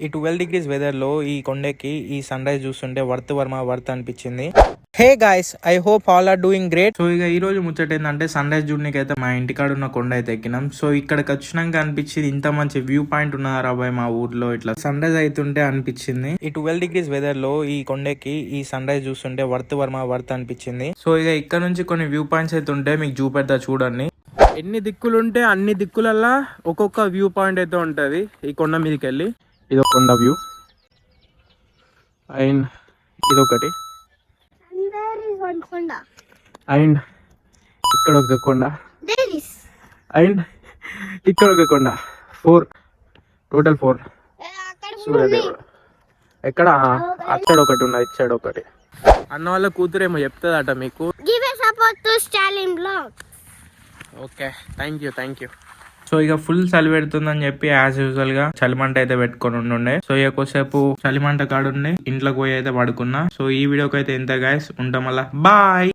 ఈ 12 degrees weather లో ఈ కొండకి ఈ సన్ రైజ్ చూస్తుంటే వర్త్ అనిపించింది. Hey guys, I hope all are doing great. So ఇక ఈ రోజు ముచ్చట ఏంటంటే సన్ రైజ్ చూడడానికి అయితే మా ఇంటికాడ ఉన్న కొండ అయితే ఎక్కినాం. సో ఇక్కడికి వచ్చినాక అనిపించింది ఇంత మంచి వ్యూ పాయింట్ ఉన్నదా బాయ్ మా ఊర్లో, ఇట్లా సన్ రైజ్ అవుతుంటే అనిపించింది. ఈ 12 degrees వెదర్ లో ఈ కొండకి ఈ సన్ రైజ్ చూస్తుంటే వర్త్ అనిపించింది. సో ఇక ఇక్కడ నుంచి కొన్ని వ్యూ పాయింట్స్ అయితే ఉంటే మీకు చూపెడతా చూడండి. ఎన్ని దిక్కులు ఉంటే అన్ని దిక్కులల్లా ఒక్కొక్క వ్యూ పాయింట్ అయితే ఉంటది. ఈ కొండ మీదకి వెళ్ళి ఇది ఒక కొండ వ్యూ అండ్ ఇదొకటి అండ్ ఇక్కడ ఒక కొండ అండ్ ఇక్కడ ఒక కొండ, 4 టోటల్ 4. సూర్యదేవుడు ఎక్కడ అచ్చడు ఒకటి ఉన్నది, ఇచ్చాడు ఒకటి. అన్న వాళ్ళ కూతురేమో చెప్తుందట మీకు. Okay, thank you. సో ఇక ఫుల్ చలి పెడుతుందని చెప్పి యాజ్ యూజువల్ గా చలిమంట అయితే పెట్టుకొని ఉండే. సో ఇక కొద్దిసేపు చలిమంట కాడుండి ఇంట్లోకి పోయి అయితే పడుకున్నా. సో ఈ వీడియోకి అయితే ఎంత గైస్, ఉంటాం మళ్ళా, బాయ్.